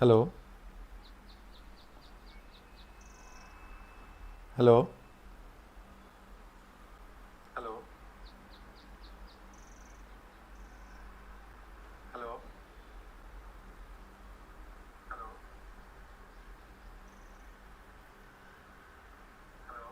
Hello, hello, hello, hello, hello, hello.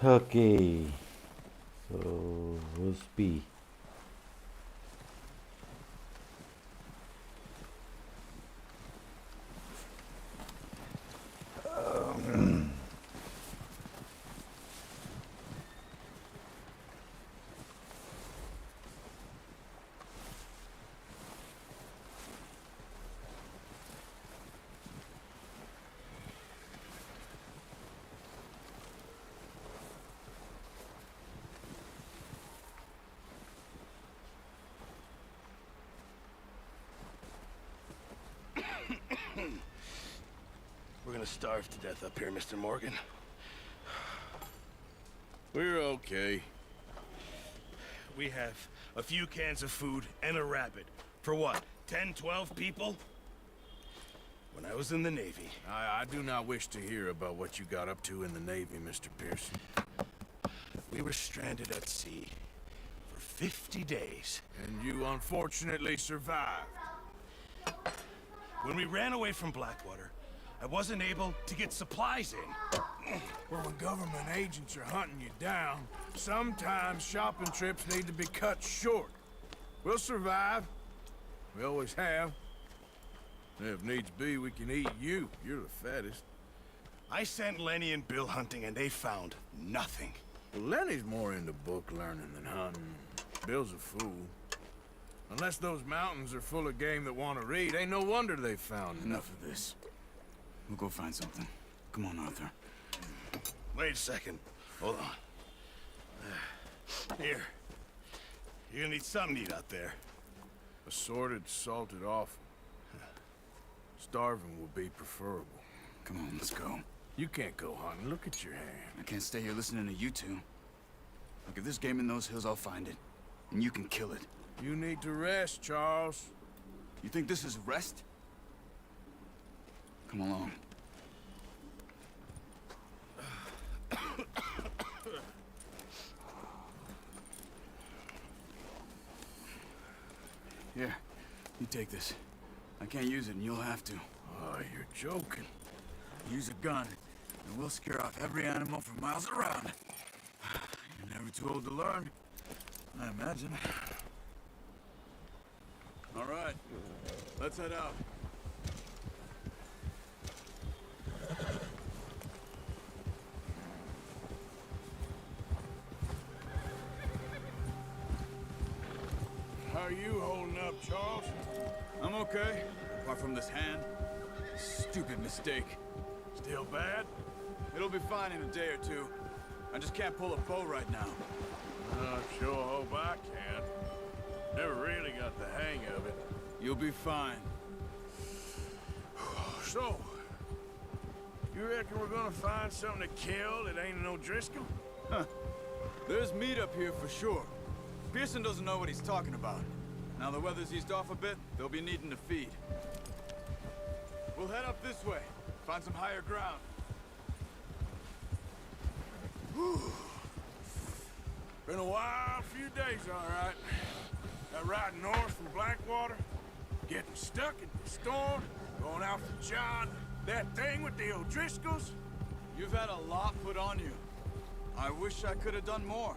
Okay, so who's B? We're gonna starve to death up here, Mr. Morgan. We're okay. We have a few cans of food and a rabbit. For what, 10, 12 people? When I was in the Navy. I do not wish to hear about what you got up to in the Navy, Mr. Pearson. We were stranded at sea for 50 days. And you unfortunately survived. When we ran away from Blackwater, I wasn't able to get supplies in. Well, when government agents are hunting you down, sometimes shopping trips need to be cut short. We'll survive. We always have. If needs be, we can eat you. You're the fattest. I sent Lenny and Bill hunting and they found nothing. Well, Lenny's more into book learning than hunting. Bill's a fool. Unless those mountains are full of game that want to read, ain't no wonder they found Enough of this. We'll go find something. Come on, Arthur. Wait a second. Hold on. Here. You're gonna need something to eat out there. Assorted, salted offal. Starving will be preferable. Come on, let's go. You can't go hunting. Look at your hand. I can't stay here listening to you two. Look, if there's game in those hills, I'll find it. And you can kill it. You need to rest, Charles. You think this is rest? Come along. Here, you take this. I can't use it, and you'll have to. Oh, you're joking. Use a gun, and we'll scare off every animal for miles around. You're never too old to learn, I imagine. All right, let's head out. How are you holding up, Charles? I'm okay, apart from this hand. Stupid mistake. Still bad? It'll be fine in a day or two. I just can't pull a bow right now. I sure hope I can. Never really got the hang of it. You'll be fine. So, you reckon we're gonna find something to kill that ain't no Driscoll? Huh. There's meat up here for sure. Pearson doesn't know what he's talking about. Now the weather's eased off a bit, they'll be needing to feed. We'll head up this way. Find some higher ground. Been a wild few days, all right. That ride north from Blackwater, getting stuck in the storm, going out for John, that thing with the O'Driscolls. You've had a lot put on you. I wish I could have done more.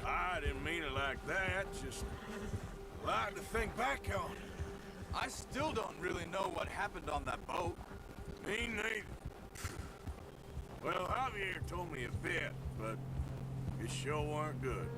I didn't mean it like that, just a lot to think back on. I still don't really know what happened on that boat. Me neither. Well, Javier told me a bit, but it sure weren't good.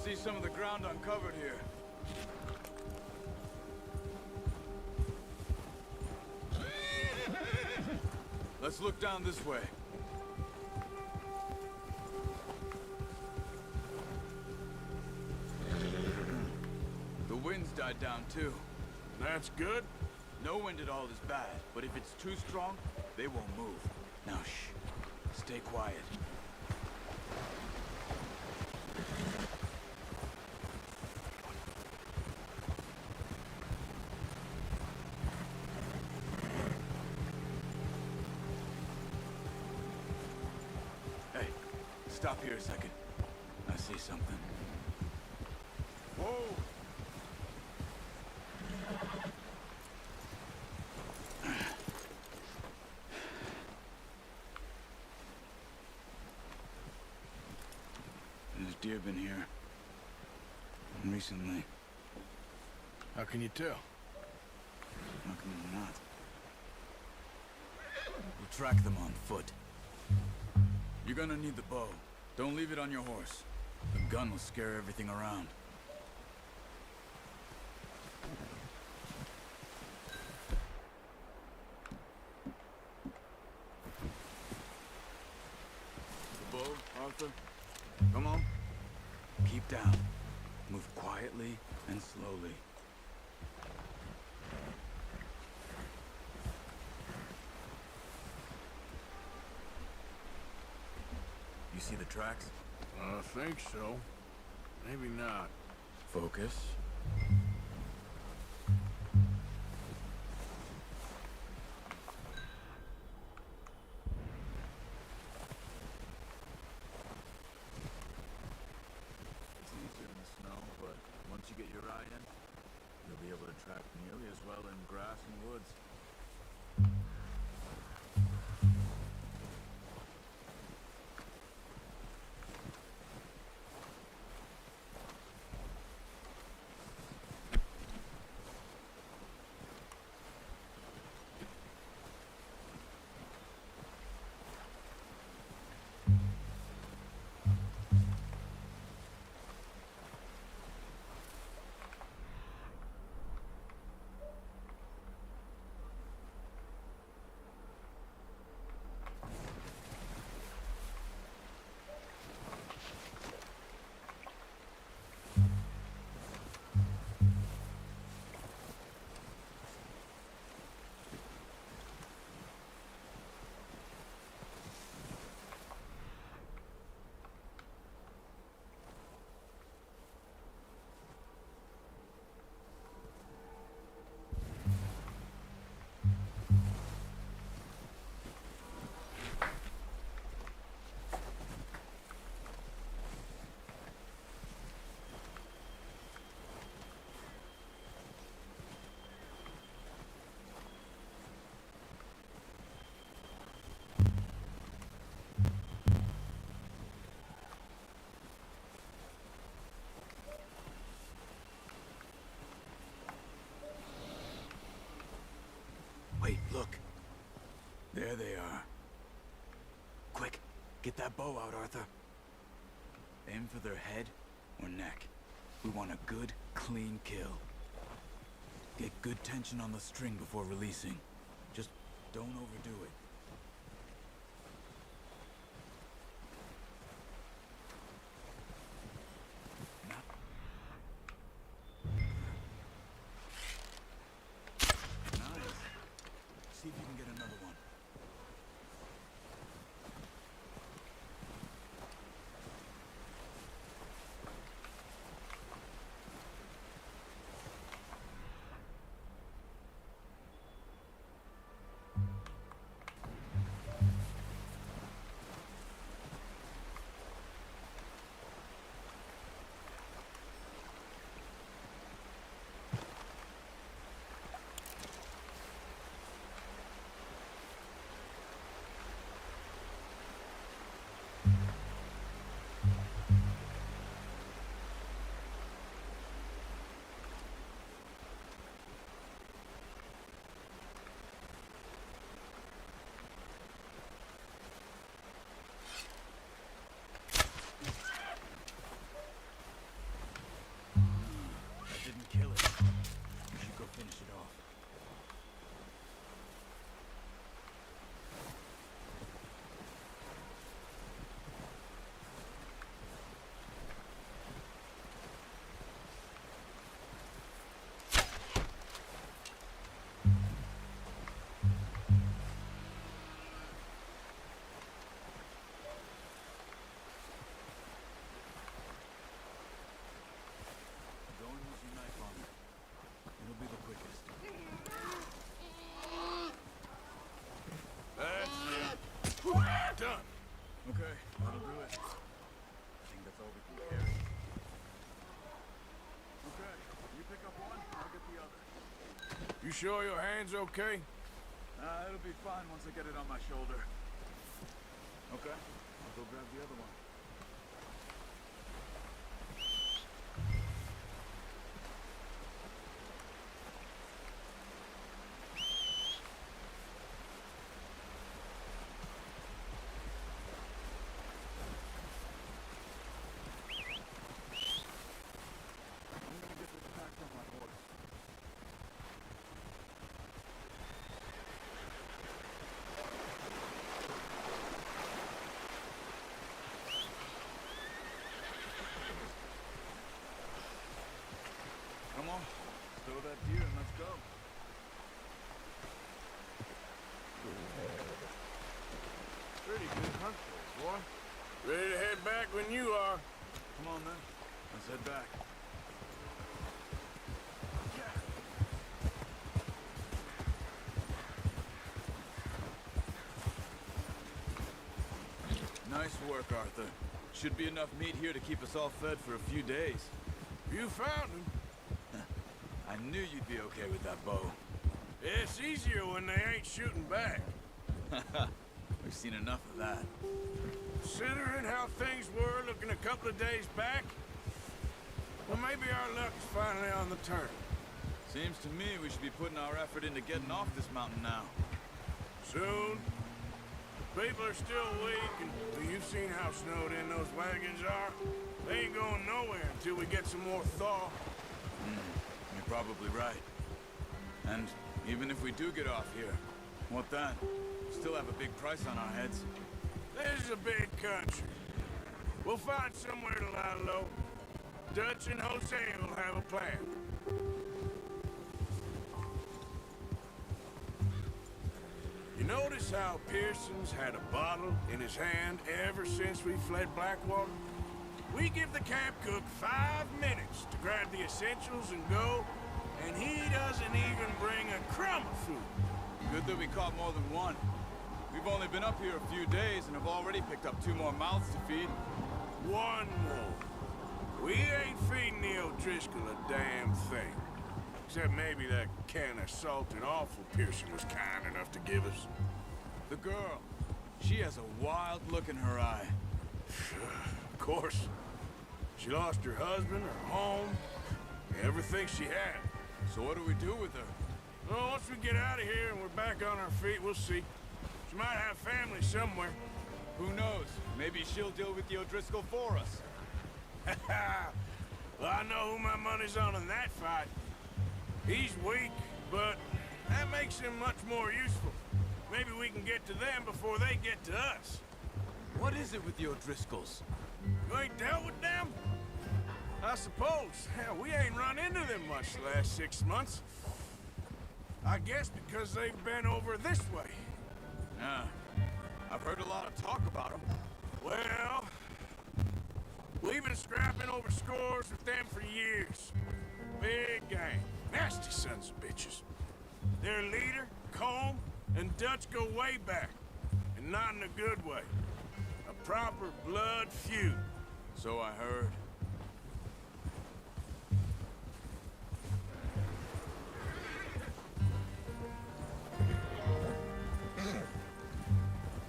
See some of the ground uncovered here. Let's look down this way. The wind's died down too. That's good. No wind at all is bad, but if it's too strong, they won't move. Now shh. Stay quiet. Hey, stop here a second. I see something. Whoa! There's deer been here. Recently. How can you tell? How come they're not? We'll track them on foot. You're gonna need the bow. Don't leave it on your horse. The gun will scare everything around. The bow, Arthur? Come on. Keep down. Move quietly and slowly. You see the tracks? I think so. Maybe not. Focus. It's easier in the snow, but once you get your eye in, you'll be able to track nearly as well in grass and woods. Wait, look. There they are. Quick, get that bow out, Arthur. Aim for their head or neck. We want a good, clean kill. Get good tension on the string before releasing. Just don't overdo it. Nice. See if you can get another one. Didn't kill it. You should go finish it off. Go and use your knife on it. It'll be the quickest. That's it. Done. Okay, that'll do it. I think that's all we can carry. Okay, you pick up one, I'll get the other. You sure your hand's okay? It'll be fine once I get it on my shoulder. Okay, I'll go grab the other one. I'm gonna get this packed on my horse. Come on, stow that deer and let's go. Pretty good hunt there, boy. Ready to head back when you are. Come on then, let's head back. Nice work, Arthur. Should be enough meat here to keep us all fed for a few days. You found him. I knew you'd be okay with that bow. It's easier when they ain't shooting back. We've seen enough of that. Considering how things were looking a couple of days back, well, maybe our luck's finally on the turn. Seems to me we should be putting our effort into getting off this mountain now. Soon. People are still weak, and well, you've seen how snowed in those wagons are. They ain't going nowhere until we get some more thaw. You're probably right. And even if we do get off here, what then? Still have a big price on our heads. This is a big country. We'll find somewhere to lie low. Dutch and Jose will have a plan. You notice how Pearson's had a bottle in his hand ever since we fled Blackwater? We give the camp cook 5 minutes to grab the essentials and go, and he doesn't even bring a crumb of food. Good that we caught more than one. We've only been up here a few days and have already picked up 2 more mouths to feed. One more. We ain't feeding the O'Driscoll a damn thing. Except maybe that can of salted offal Pearson was kind enough to give us. The girl. She has a wild look in her eye. Of course. She lost her husband, her home, everything she had. So what do we do with her? Well, once we get out of here and we're back on our feet, we'll see. She might have family somewhere. Who knows? Maybe she'll deal with the O'Driscoll for us. Well, I know who my money's on in that fight. He's weak, but that makes him much more useful. Maybe we can get to them before they get to us. What is it with your Driscolls? You ain't dealt with them? I suppose. Hell, we ain't run into them much the last 6 months. I guess because they've been over this way. Yeah, I've heard a lot of talk about them. Well, we've been scrapping over scores with them for years. Big gang. Nasty sons of bitches. Their leader, Combe, and Dutch go way back. And not in a good way. A proper blood feud. So I heard.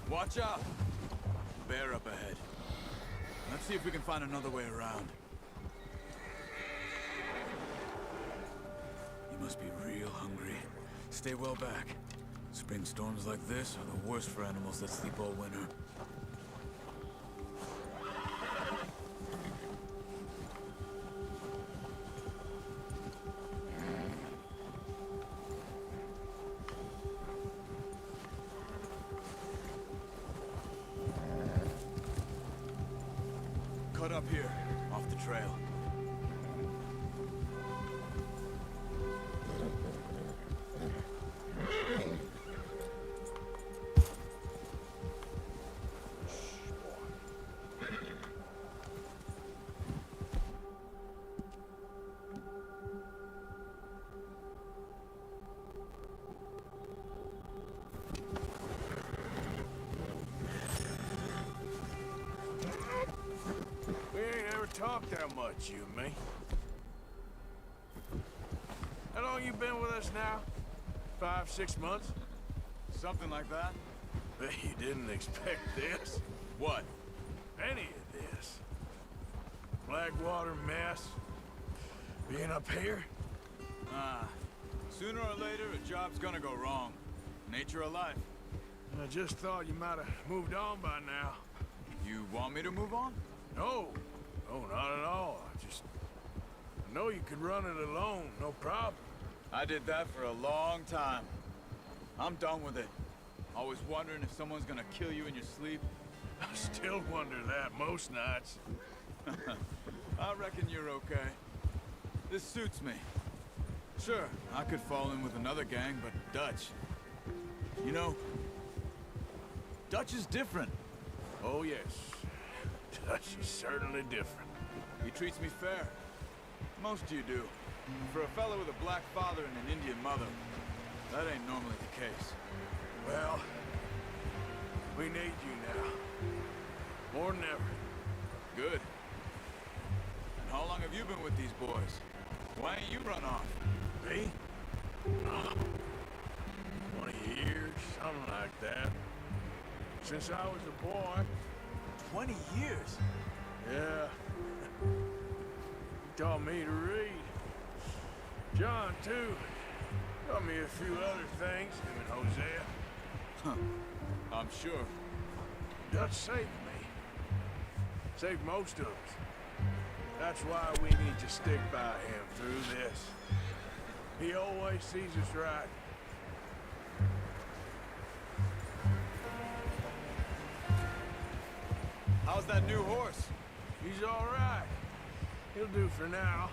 Watch out! Bear up ahead. Let's see if we can find another way around. You must be real hungry. Stay well back. Spring storms like this are the worst for animals that sleep all winter. Cut up here, off the trail. We ain't ever talked that much, you and me. How long you been with us now? 5, 6 months? Something like that? Bet you didn't expect this. What? Any of this. Blackwater mess. Being up here? Sooner or later, a job's gonna go wrong. Nature of life. I just thought you might have moved on by now. You want me to move on? No. No, not at all. I know you could run it alone, no problem. I did that for a long time. I'm done with it. Always wondering if someone's gonna kill you in your sleep. I still wonder that most nights. I reckon you're okay. This suits me. Sure, I could fall in with another gang, but Dutch... You know, Dutch is different. Oh, yes. Dutch is certainly different. He treats me fair. Most of you do. For a fellow with a black father and an Indian mother, that ain't normally the case. Well, we need you now. More than ever. Good. And how long have you been with these boys? Why ain't you run off? Me? Oh, 20 years, something like that. Since I was a boy. 20 years? Yeah. He taught me to read. John, too. Taught me a few other things, him and Hosea. Huh. I'm sure. Dutch saved me. Saved most of us. That's why we need to stick by him through this. He always sees us right. How's that new horse? He's all right. He'll do for now.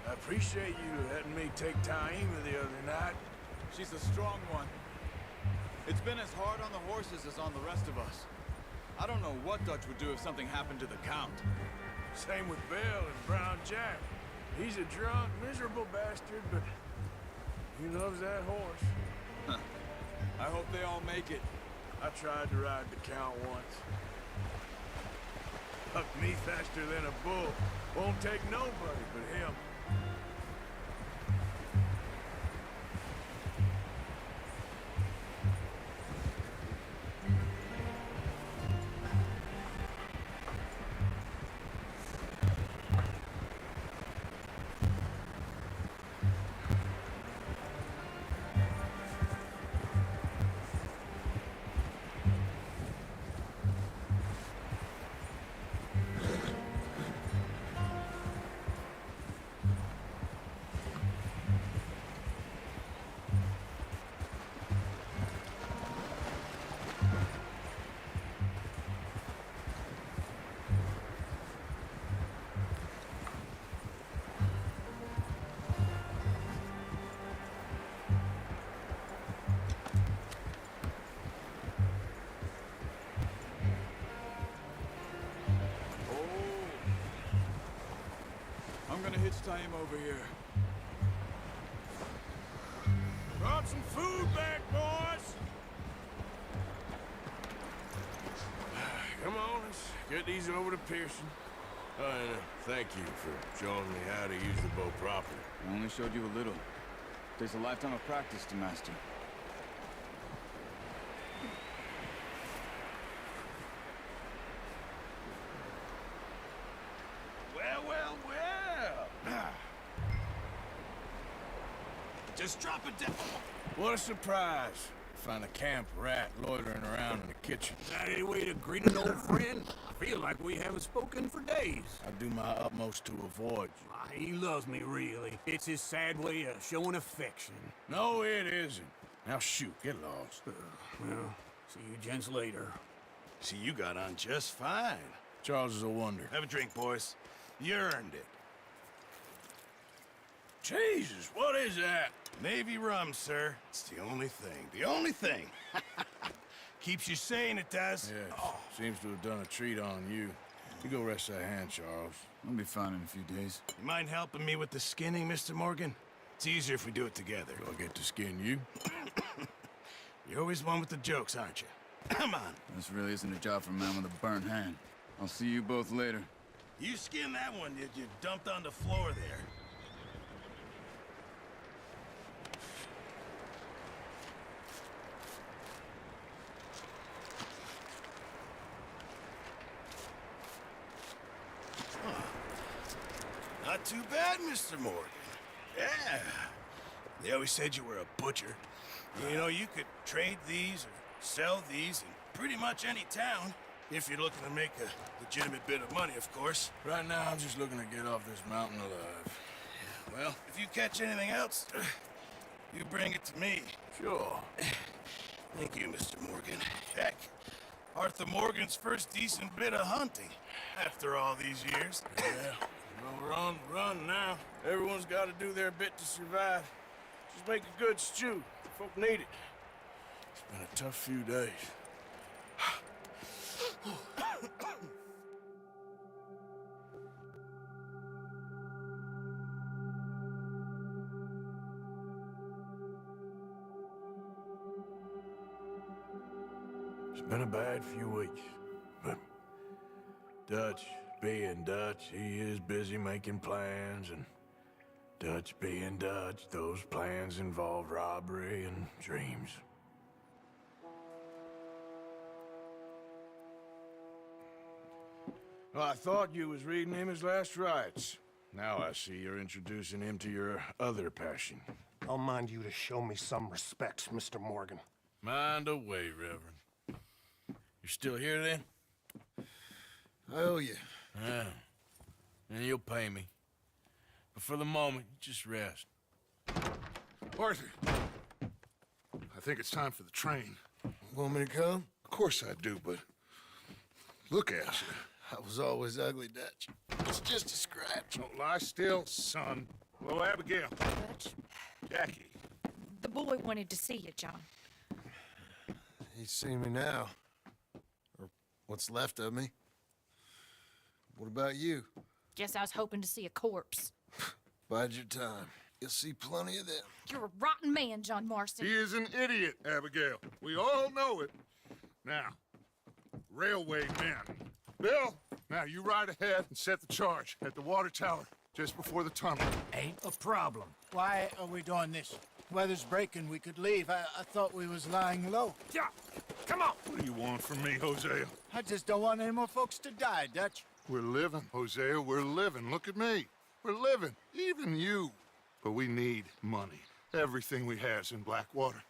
I appreciate you letting me take Taima the other night. She's a strong one. It's been as hard on the horses as on the rest of us. I don't know what Dutch would do if something happened to the Count. Same with Bill and Brown Jack. He's a drunk, miserable bastard, but he loves that horse. Huh. I hope they all make it. I tried to ride the Count once. Hucked me faster than a bull. Won't take nobody but him. lunchtime over here. Brought some food back, boys. Come on, let's get these over to Pearson. And thank you for showing me how to use the bow properly. I only showed you a little. Takes a lifetime of practice to master. Well. Just drop it down. What a surprise. Find a camp rat loitering around in the kitchen. That any way to greet an old friend? I feel like we haven't spoken for days. I do my utmost to avoid you. He loves me, really. It's his sad way of showing affection. No, it isn't. Now shoot, get lost. Well, see you gents later. See, you got on just fine. Charles is a wonder. Have a drink, boys. You earned it. Jesus, what is that? Navy rum, sir. It's the only thing. The only thing. Keeps you sane, it does. Yes, seems to have done a treat on you. You go rest that hand, Charles. I'll be fine in a few days. You mind helping me with the skinning, Mr. Morgan? It's easier if we do it together. Do I get to skin you? You're always one with the jokes, aren't you? Come on. This really isn't a job for a man with a burnt hand. I'll see you both later. You skinned that one that you dumped on the floor there. Not too bad, Mr. Morgan. Yeah. They always said you were a butcher. You know, you could trade these or sell these in pretty much any town. If you're looking to make a legitimate bit of money, of course. Right now, I'm just looking to get off this mountain alive. Well, if you catch anything else, you bring it to me. Sure. Thank you, Mr. Morgan. Heck, Arthur Morgan's first decent bit of hunting after all these years. Yeah. Well, run now. Everyone's got to do their bit to survive. Just make a good stew. Folk need it. It's been a tough few days. It's been a bad few weeks, but Dutch being Dutch, he is busy making plans, and Dutch being Dutch, those plans involve robbery and dreams. Well, I thought you was reading him his last rites. Now I see you're introducing him to your other passion. I'll mind you to show me some respect, Mr. Morgan. Mind away, Reverend. You're still here, then? I owe you. Yeah. And you'll pay me. But for the moment, just rest. Arthur, I think it's time for the train. Want me to come? Of course I do, but look at you. I was always ugly, Dutch. It's just a scratch. Don't lie still, son. Hello, Abigail. Dutch, Jackie. the boy wanted to see you, John. He's seen me now. Or what's left of me. What about you? Guess I was hoping to see a corpse. Bide your time. You'll see plenty of them. You're a rotten man, John Marston. He is an idiot, Abigail. We all know it. Now, railway men. Bill, now you ride ahead and set the charge at the water tower just before the tunnel. Ain't a problem. Why are we doing this? Weather's breaking. We could leave. I thought we was lying low. Yeah, come on. What do you want from me, Hosea? I just don't want any more folks to die, Dutch. We're living, Hosea. We're living. Look at me. We're living. Even you. But we need money. Everything we has in Blackwater.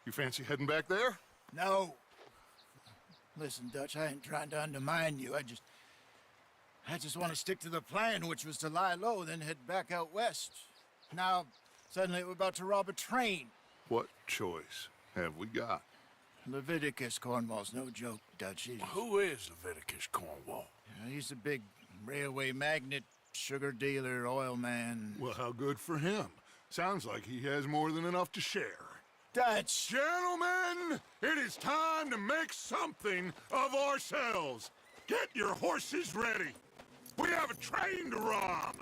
You fancy heading back there? No. Listen, Dutch, I ain't trying to undermine you. I just want to stick to the plan, which was to lie low, then head back out west. Now, suddenly we're about to rob a train. What choice have we got? Leviticus Cornwall's no joke, Dutch. Who is Leviticus Cornwall? He's a big railway magnate, sugar dealer, oil man. Well, how good for him. Sounds like he has more than enough to share. Dutch! Gentlemen, it is time to make something of ourselves. Get your horses ready. We have a train to rob.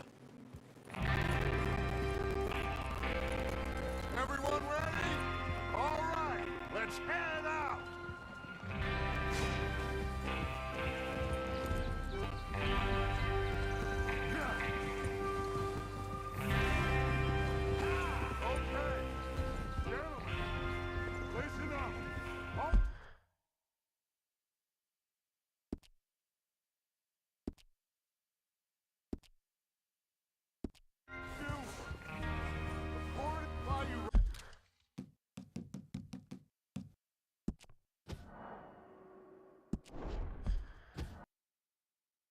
Everyone ready? All right, let's head out.